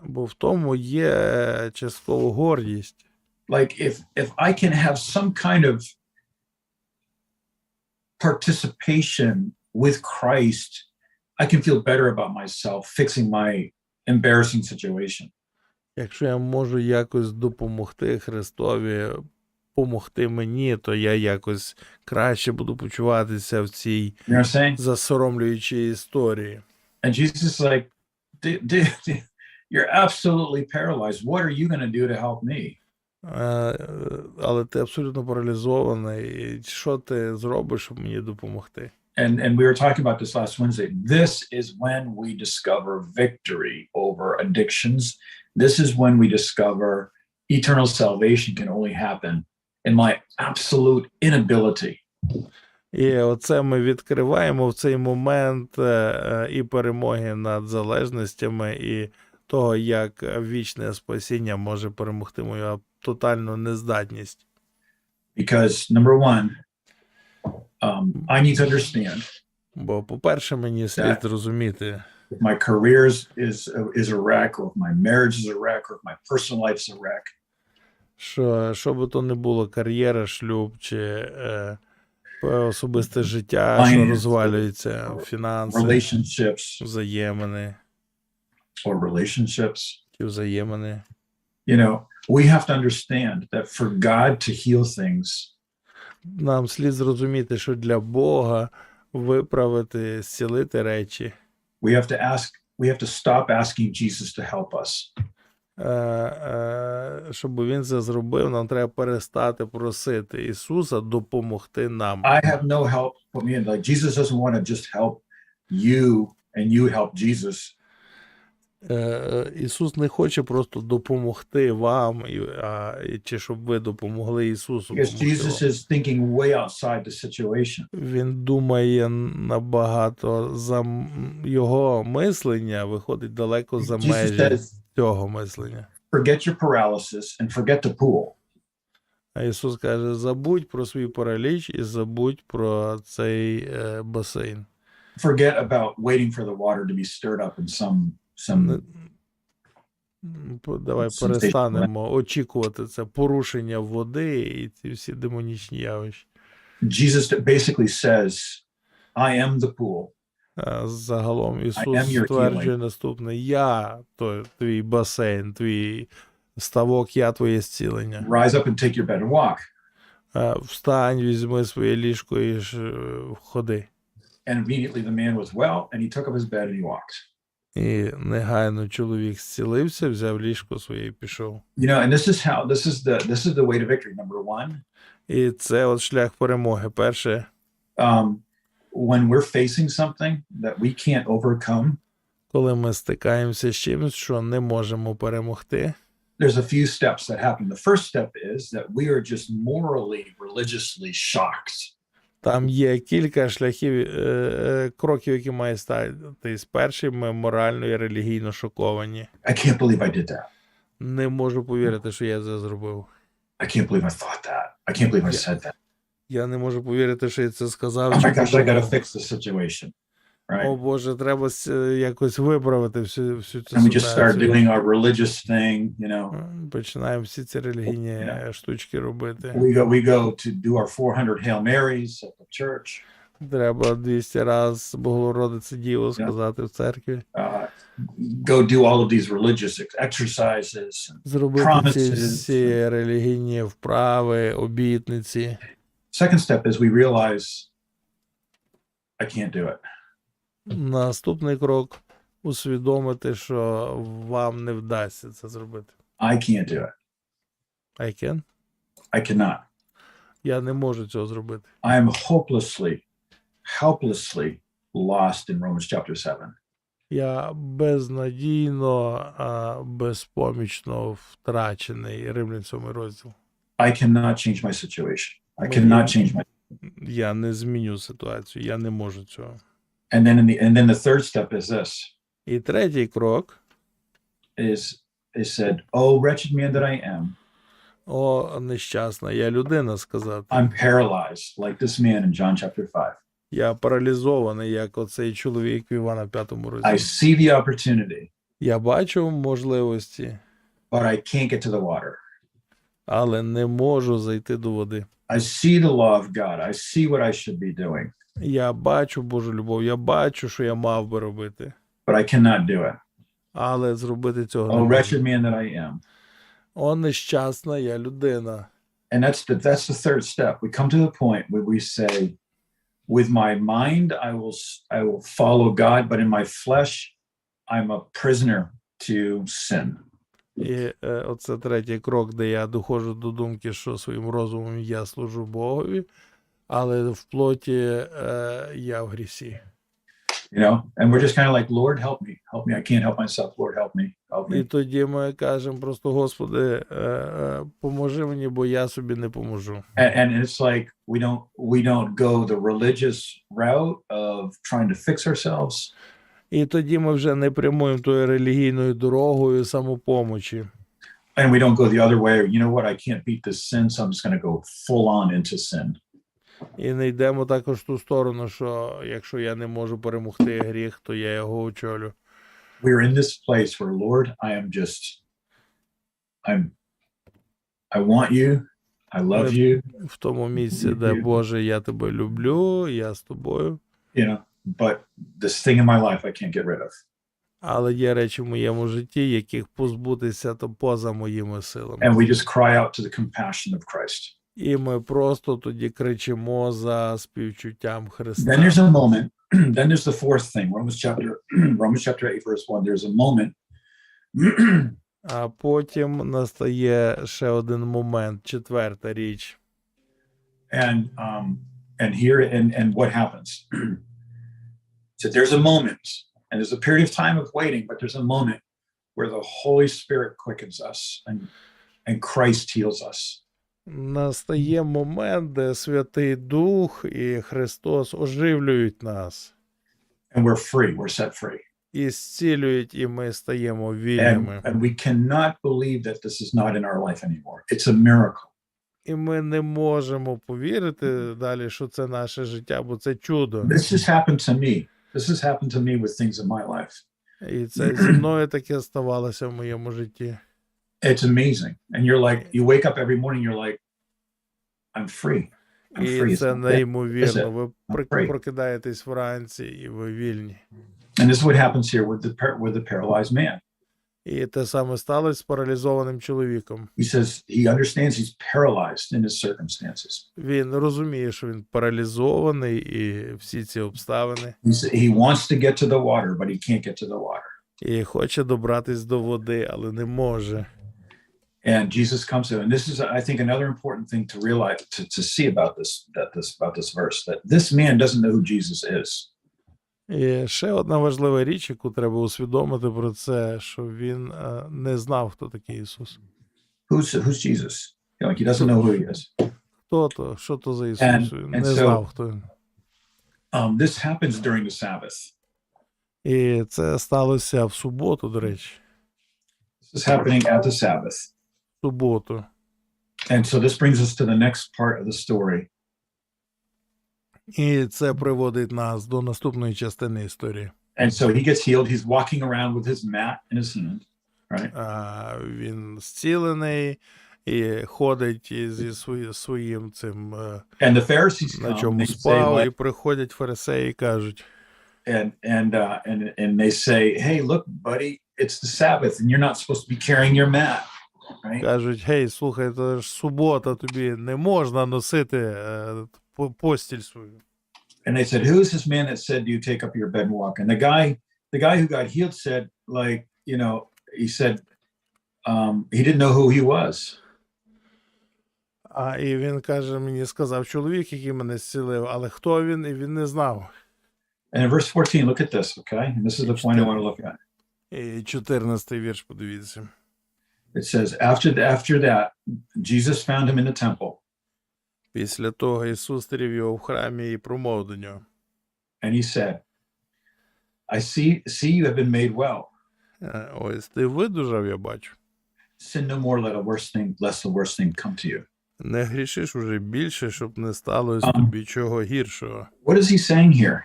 Бо в тому є частково гордість. Like if I can have some kind of participation with Christ, I can feel better about myself fixing my embarrassing situation. Якщо я можу якось допомогти Христові, допомогти мені, то я якось краще буду почуватися в цій You know what I'm saying? засоромлюючій історії. And Jesus is like, dude, you're absolutely paralyzed. What are you going to do to help me? Але ти абсолютно паралізований. І що ти зробиш, щоб мені допомогти? And we were talking about this last Wednesday. This is when we discover victory over addictions. This is when we discover eternal salvation can only happen in my absolute inability. І оце ми відкриваємо в цей момент і перемоги над залежностями, і того, як вічне спасіння може перемогти мою тотальну нездатність. Because number one, I need to understand. Бо, по-перше, мені слід зрозуміти, If my career is a wreck, or if my marriage is a wreck, or if my personal life is a wreck, що би то не було, кар'єра, шлюб чи особисте життя, що розвалюється, фінанси, relationships, взаємини, or relationships, ті взаємини. you know, we have to understand that for God to heal things, Нам слід зрозуміти, що для Бога виправити, зцілити речі, we have to stop asking Jesus to help us. Щоб він це зробив, нам треба перестати просити Ісуса допомогти нам. I have no help put me in. Like Jesus doesn't want to just help you and you help Jesus. Ісус не хоче просто допомогти вам, чи щоб ви допомогли Ісусу. Because Jesus is thinking way outside the situation. Він думає набагато його мислення виходить далеко за Jesus межі says, цього мислення. forget your paralysis and forget the pool. А Ісус каже, забудь про свій параліч і забудь про цей басейн. Forget about waiting for the water to be stirred up in some Давай перестанемо очікувати це порушення води і ці всі демонічні явища. Jesus basically says, I am the pool. Загалом Ісус стверджує наступне: я то твій басейн, твій ставок, я твоє зцілення. Rise up and take your bed and walk. Встань, візьми своє ліжко і ходи. And immediately the man was well, and he took up his bed and he walked. І негайно чоловік зцілився, взяв ліжко своє і пішов. You know, and this is the way to victory. Number one. І це от шлях перемоги. Перше, when we're facing something that we can't overcome, коли ми стикаємося з чимось, що не можемо перемогти, there's a few steps that happen. The first step is that we are just morally, religiously shocked. Там є кілька шляхів, кроків, які мають стати. Перший, ми морально і релігійно шоковані. I can't believe I did that. Не можу повірити, що я це зробив. I can't believe I thought that. I can't believe I said that. Я не можу повірити, що я це сказав. Oh чи my gosh, I gotta подумав. fix the situation. Right? О Боже, треба якось виправити всю цю And we just start ситуацію. doing our religious thing, you know. Починаємо всі ці релігійні штучки робити. We go to do our 400 Hail Marys at the church. Треба 200 раз Богородице Діво сказати в церкві. Go do all of these religious exercises. Зробити ці всі релігійні вправи, обітниці. Second step is we realize I can't do it. Наступний крок – усвідомити, що вам не вдасться це зробити. I can't do it. I can? I cannot. Я не можу цього зробити. I am helplessly lost in Romans chapter 7. Я безнадійно, безпомічно втрачений. Римлян 7 розділ. I cannot change my situation. I cannot change my. Я не зміню ситуацію. Я не можу цього. And then the third step is this. І третій крок is said, "Oh, wretched man that I am." О, нещасна я людина, сказати. I'm paralyzed, like this man in John chapter 5. Я паралізований, як оцей чоловік в Івана 5 I розділі. see the opportunity, Я бачу можливості, but I can't get to the water. але не можу зайти до води. I see the law of God. I see what I should be doing, Я бачу Божу любов, я бачу, що я мав би робити, but I cannot do it. але зробити цього не Oh, можу. wretched man that I am. О, нещасна я людина. And that's the third step. We come to the point where we say, with my mind, I will follow God, but in my flesh, I'm a prisoner to sin. І оце третій крок, де я доходжу до думки, що своїм розумом я служу Богові, але в плоті я в грісі. You know, and we're just kind of like, Lord, help me. I can't help myself. Lord, help me. І тоді ми кажемо просто, Господи, поможи мені, бо я собі не поможу. And it's like we don't go the religious route of trying to fix ourselves. І тоді ми вже не прямуємо тою релігійною дорогою самопомочі. And we don't go the other way. You know what? I can't beat this sin, so I'm just going to go full on into sin. І не йдемо також в ту сторону, що якщо я не можу перемогти гріх, то я його очолю. We're in this place where, Lord, I want you, I love you. В тому місці, де, Боже, я тебе люблю, я з тобою. You know, but this thing in my life I can't get rid of. Але є речі в моєму житті, яких позбутися то поза моїми силами. And we just cry out to the compassion of Christ. І ми просто тоді кричимо за співчуттям Христа. Then there's a moment. Then there's the fourth thing. Romans chapter 8 verse 1. There's a moment. А потім настає ще один момент, четверта річ. And what happens? So there's a moment, and there's a period of time of waiting, but there's a moment where the Holy Spirit quickens us and Christ heals us. Настає момент, де Святий Дух і Христос оживлюють нас. And we're free, we're set free. І зцілюють, і ми стаємо вільними. And we cannot believe that this is not in our life anymore. It's a miracle. І ми не можемо повірити далі, що це наше життя, бо це чудо. This has happened to me. This has happened to me with things in my life. І це зі мною таке ставалося в моєму житті. It's amazing. And you're like, you wake up every morning, you're like, I'm free. I'm free. І це неймовірно. Ви free. прокидаєтесь вранці, і ви вільні. And this is what happens here with the paralyzed man. І те саме сталося з паралізованим чоловіком. He says he understands he's paralyzed in his circumstances. Він розуміє, що він паралізований, і всі ці обставини. He wants to get to the water, but he can't get to the water. І хоче добратись до води, але не може. And Jesus comes to him. And this is, I think, another important thing to realize, to see about this verse, that this man doesn't know who Jesus is. І ще одна важлива річ, яку треба усвідомити про це, що він не знав, хто такий Ісус. Who's Jesus? He doesn't know who he is. Хто то? Що то за Ісус? Він не знав, хто він. This happens during the Sabbath. І це сталося в суботу, до речі. This is happening at the Sabbath. суботу. And so this brings us to the next part of the story. І це приводить нас до наступної частини історії. And so he gets healed. He's walking around with his mat in his hand, right? Він зцілений і ходить зі своїм цим, And the Pharisees на come. чому They say, спав, like, і приходять фарисеї і кажуть, and they say, "Hey, look, buddy, it's the Sabbath, and you're not supposed to be carrying your mat, right?" кажуть, гей, слухай, це ж субота, тобі не можна носити постіль свою. And they said, "Who is this man that said you take up your bed and walk?" And the guy who got healed said, like, you know, he said, he didn't know who he was. І він каже, мені сказав чоловік, який мене зцілив, але хто він, і він не знав. And in verse 14, look at this, okay? And this is the point I want to look at. І 14-й вірш, подивіться. It says, after that, Jesus found him in the temple. Після того Ісус стрів його в храмі і промовив до нього. And he said, I see you have been made well. Ось ти видужав, я бачу. Sin no more, lest the worst thing come to you. Не грішиш уже більше, щоб не сталося тобі чого гіршого. What is he saying here?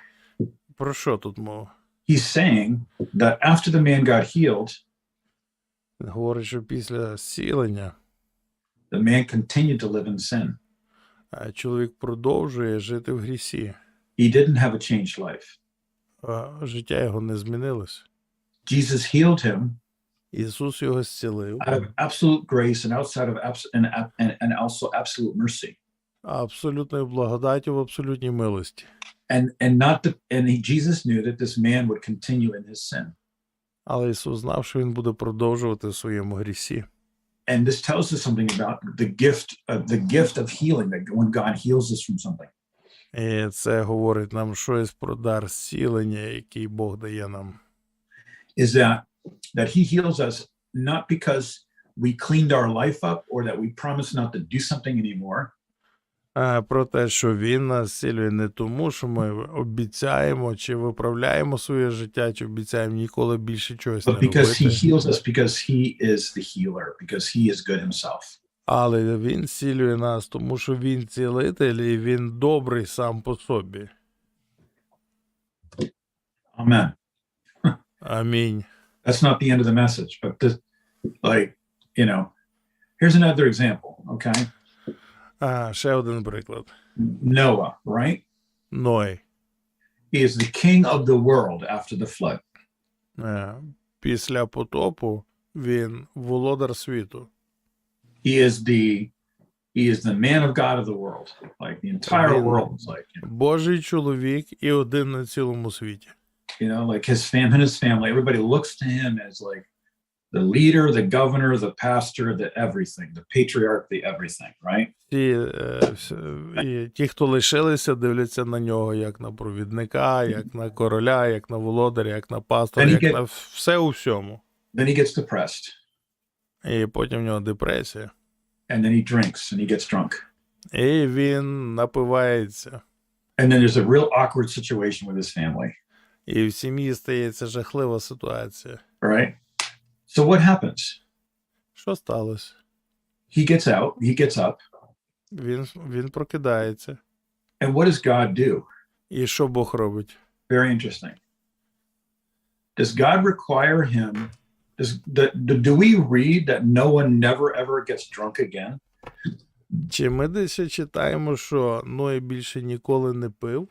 Про що тут мова? He's saying that after the man got healed, Говорить, що після зцілення the man continued to live in sin. Чоловік продовжує жити в грісі. He didn't have a changed life. Життя його не змінилось. Jesus healed him Ісус його зцілив. out of absolute grace and outside of and also absolute mercy. Абсолютною благодаттю в абсолютній милості. Jesus knew that this man would continue in his sin. Але Ісус знав, що він буде продовжувати в своєму грісі. And this tells us something about the gift of healing, that when God heals us from something. І це говорить нам щось про дар зцілення, який Бог дає нам. Is that he heals us not because we cleaned our life up or that we promised not to do something anymore. Про те, що він нас зцілює не тому, що ми обіцяємо, чи виправляємо своє життя, чи обіцяємо ніколи більше чогось не But because he робити. heals us because he is the healer, because he is good himself. Але він зцілює нас, тому що він цілитель, і він добрий сам по собі. Amen. Амінь. That's not the end of the message, but this, like, you know, here's another example, okay? Ще один приклад. Noah, right? Ной. He is the king of the world after the flood. Після потопу він володар світу. He is the man of God of the world. Like the entire world is like, Божий чоловік і один на цілому світі. you know, like his family, everybody looks to him as like the leader, the governor, the pastor, the everything, the patriarch, the everything, right? І ті, хто лишилися, дивляться на нього як на провідника, як на короля, як на володаря, як на пастора, як на все у всьому. Then he gets depressed. І потім в нього депресія. And then he drinks and he gets drunk. І він напивається. And then there's a real awkward situation with his family. І в сім'ї стається жахлива ситуація. Right? So what happens? Що сталося? He gets up. Він прокидається. And what does God do? І що Бог робить? Very interesting. Does God require him? Do we read that Noah never ever gets drunk again? Чи ми десь читаємо, що Ной більше ніколи не пив?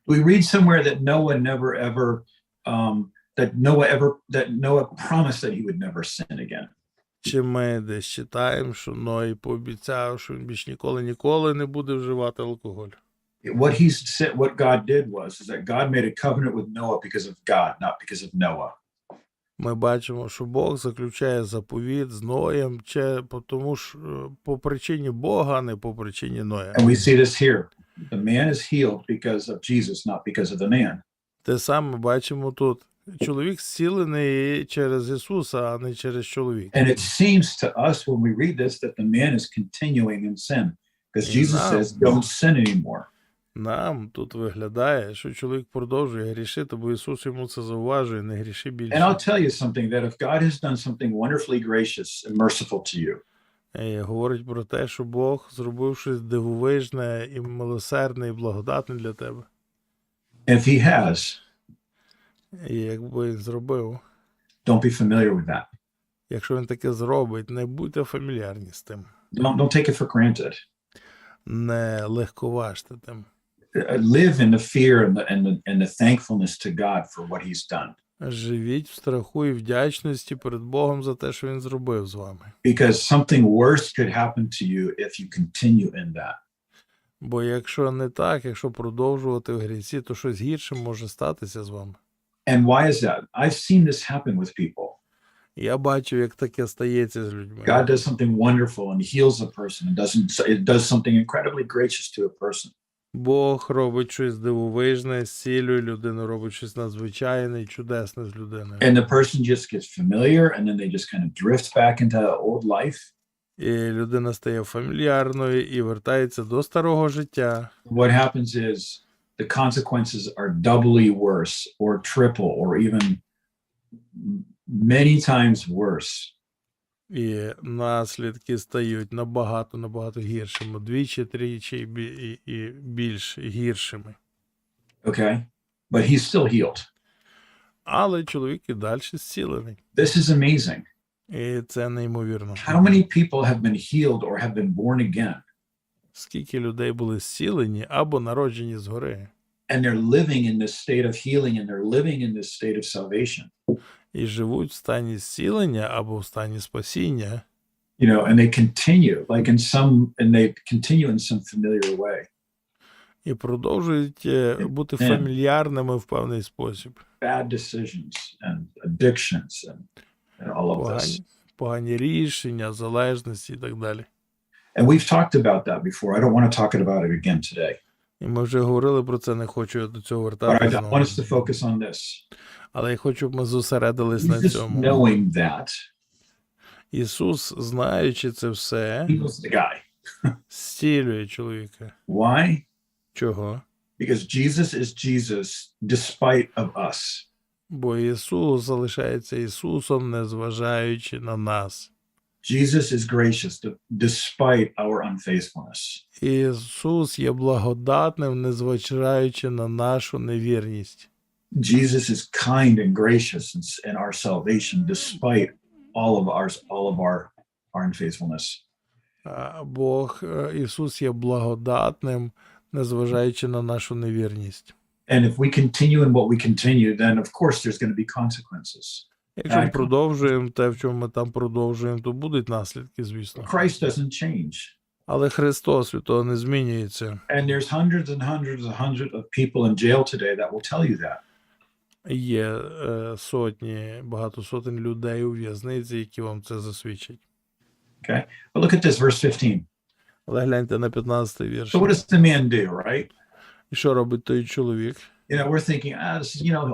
We read somewhere that Noah never ever, that Noah promised that he would never sin again. Чи ми десь читаємо, що Ной пообіцяв, що він більш ніколи не буде вживати алкоголь? What God did was that God made a covenant with Noah because of God, not because of Noah. Ми бачимо, що Бог заключає заповіт з Ноєм, тому що по причині Бога, а не по причині Ноя. And we see this here. The man is healed because of Jesus, not because of the man. Те саме бачимо тут. Чоловік зцілений через Ісуса, а не через чоловіка. And it seems to us when we read this that the man is continuing in sin because Jesus says don't sin anymore. Нам тут виглядає, що чоловік продовжує грішити, бо Ісус йому це зауважує, не гріши And більше. I'll tell you something, that if God has done something wonderfully gracious and merciful to you, І говорить про те, що Бог зробив щось дивовижне і милосердне і благодатне для тебе. if he has, І якби він зробив, don't be familiar with that. якщо він таке зробить, не будьте фамільярні з тим. Don't take it for granted. Не легковажте тим. Live in the fear and the thankfulness to God for what he's done. Живіть в страху і вдячності перед Богом за те, що він зробив з вами. Because something worse could happen to you if you continue in that. Бо якщо не так, якщо продовжувати в грісі, то щось гірше може статися з вами. And why is that? I've seen this happen with people. Я бачив, як таке стається з людьми. God does something wonderful and heals a person and it does something incredibly gracious to a person. Bог робить щось дивовижне, зцілює людину, робить щось надзвичайне і чудесне з людиною. And the person just gets familiar and then they just kind of drift back into old life. І людина стає фамільярною і вертається до старого життя. What happens is the consequences are doubly worse or triple or even many times worse. І наслідки стають набагато гіршими. Двічі, тричі і більш гіршими. Okay? But he's still healed. Але чоловік і далі зцілений. This is amazing. І це неймовірно. How many people have been healed or have been born again Скільки людей були зцілені або народжені згори. and they're living in this state of healing and they're living in this state of salvation. І живуть в стані зцілення або в стані спасіння. You know, and they continue in some familiar way. І продовжують бути фамільярними в певний спосіб. Bad decisions and addictions and all of this. Погані рішення, залежності і так далі. And we've talked about that before. I don't want to talk about it again today. І ми вже говорили про це, не хочу до цього But I вертатися. want us to focus on this. Але я хочу, щоб ми зосередились на Jesus, цьому. knowing that, Ісус, знаючи це все, heals the guy. зцілює чоловіка. Why? Чого? Because Jesus is Jesus despite of us. Бо Ісус залишається Ісусом, незважаючи на нас. Jesus is gracious despite our unfaithfulness. Ісус є благодатним, незважаючи на нашу невірність. Jesus is kind and gracious in our salvation despite all of our unfaithfulness. Бог, Ісус є благодатним, незважаючи на нашу невірність. And if we continue in what we continue, then of course there's going to be consequences. Якщо ми продовжуємо те, в чому ми там продовжуємо, то будуть наслідки, звісно. Christ doesn't change. Але Христос від того не змінюється. And there's hundreds of people in jail today that will tell you that. Є багато сотень людей у в'язниці, які вам це засвідчать. Okay? But look at this, verse 15. Але гляньте на 15-й вірш. So what does the man do, right? І що робить той чоловік? You know, we're thinking,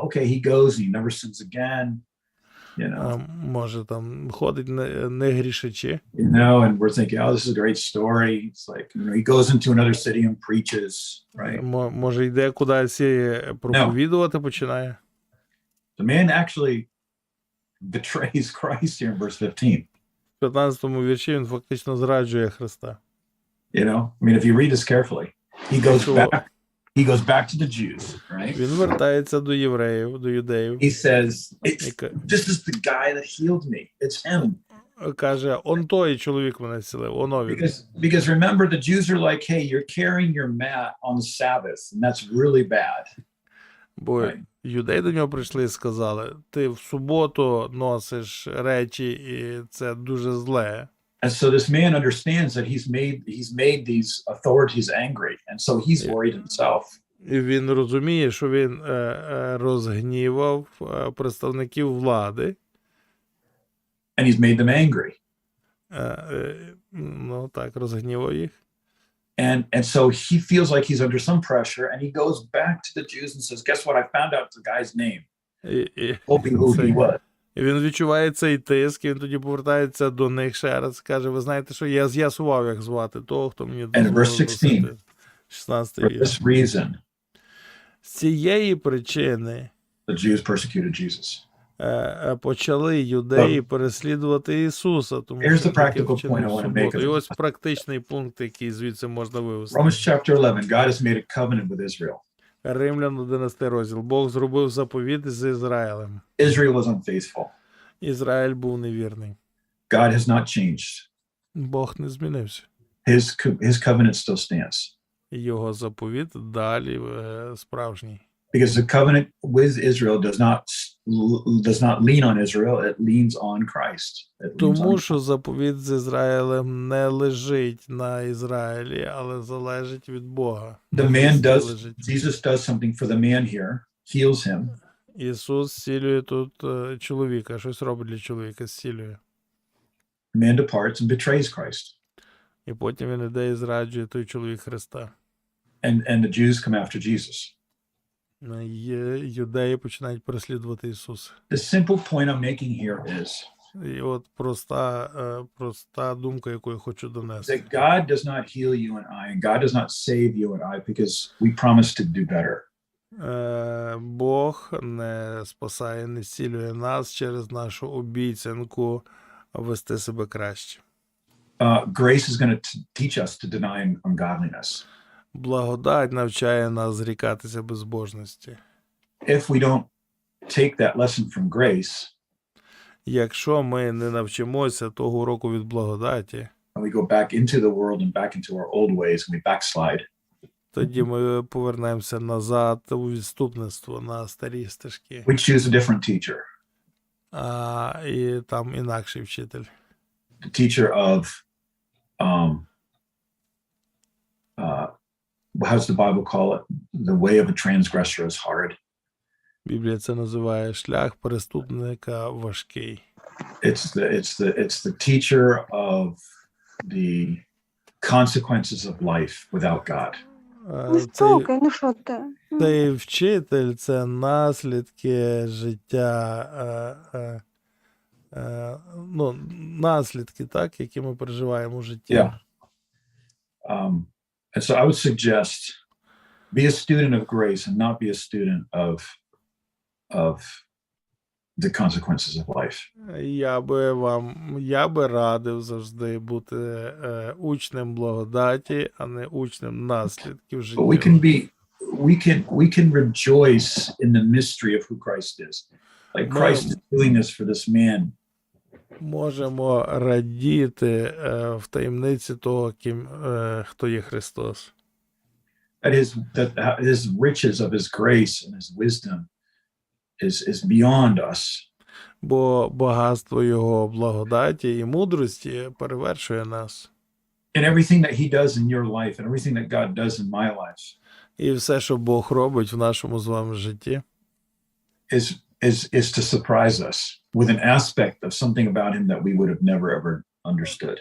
okay, he goes and he never sins again. You know, Може там ходить не грішачи. and we're thinking, this is a great story. It's like, he goes into another city and preaches, right? Може йде кудись проповідувати починає. The man actually betrays Christ here in verse 15. В 15-му вірші він фактично зраджує Христа. You know, I mean, if you read this carefully, he goes back to the Jews, right? Він вертається до євреїв, до юдеїв. He says, this is the guy that healed me. It's him. Каже, он той чоловік мене зцілив, оно він. Because remember, the Jews are like, hey, you're carrying your mat on the Sabbath, and that's really bad. Бо юдеї до нього прийшли і сказали, ти в суботу носиш речі, і це дуже зле. And so this man understands that he's made these authorities angry, and so he's worried himself. І він розуміє, що він розгнівав представників влади. And he's made them angry. Ну так, розгнівав їх. And so he feels like he's under some pressure, and he goes back to the Jews and says, guess what? I found out the guy's name. Hoping who he was. І він відчуває цей тиск, і він тоді повертається до них ще раз, каже, ви знаєте, що я з'ясував, як звати того, хто мені дозволив носити. 16 For вірш. this reason, З цієї причини the Jews persecuted Jesus. почали юдеї переслідувати Ісуса, тому Here's що the таки practical вчинив point I wanna суботу. make. І ось практичний пункт, який звідси можна вивести. Romans chapter 11, God has made a covenant with Israel. Римлян 11 розділ. Бог зробив заповіт з Ізраїлем. Israel was unfaithful. Ізраїль був невірний. God has not changed. Бог не змінився. His covenant still stands. Його заповіт далі справжній. Because the covenant with Israel does not lean on Israel, it leans on Christ. It leans Тому on що заповіт з Ізраїлем не лежить на Ізраїлі, але залежить від Бога. the man Jesus does something for the man here, heals him, Ісус зцілює тут чоловіка, щось робить для чоловіка, зцілює. the man departs and betrays Christ. І потім він іде і зраджує той чоловік Христа. And the Jews come after Jesus. Юдеї починають переслідувати Ісуса. The simple point I'm making here is І от проста думка, яку я хочу донести. that God does not heal you and I, and God does not save you and I because we promise to do better. Бог не спасає, не зцілює нас через нашу обіцянку вести себе краще. Grace is going to teach us to deny ungodliness. Благодать навчає нас зрікатися безбожності. If we don't take that lesson from grace, Якщо ми не навчимося того уроку від благодаті, and we go back into the world and back into our old ways and we backslide, тоді ми повернемося назад у відступництво на старі стежки. we choose a different teacher, І там інакший вчитель. the teacher of, how does the Bible call it? The way of a transgressor is hard. Біблія це називає шлях переступника важкий. It's the teacher of the consequences of life without God. Ну що ти? Цей вчитель – це наслідки життя, наслідки, так, які ми переживаємо в житті. Yeah. And so I would suggest be a student of grace and not be a student of the consequences of life. Я би радив завжди бути учнем благодаті, а не учнем наслідків життя. But we can rejoice in the mystery of who Christ is. Like Christ is doing this for this man. Можемо радіти в таємниці того, хто є Христос. That his riches of his grace and his wisdom is beyond us. Бо багатство його благодаті і мудрості перевершує нас. And everything that he does in your life and everything that God does in my life І все, що Бог робить в нашому з вами житті, is to surprise us with an aspect of something about him that we would have never ever understood.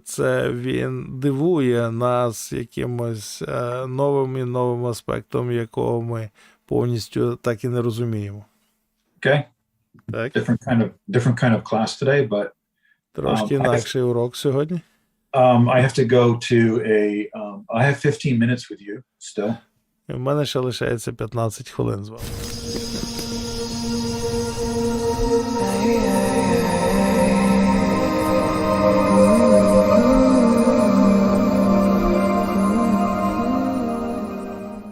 Це він дивує нас якимось новим аспектом, якого ми повністю так і не розуміємо. Okay? Так? Different kind of class today, but Трошки інакший урок сьогодні. I have to go to I have 15 minutes with you still. У мене ще лишається 15 хвилин з вами.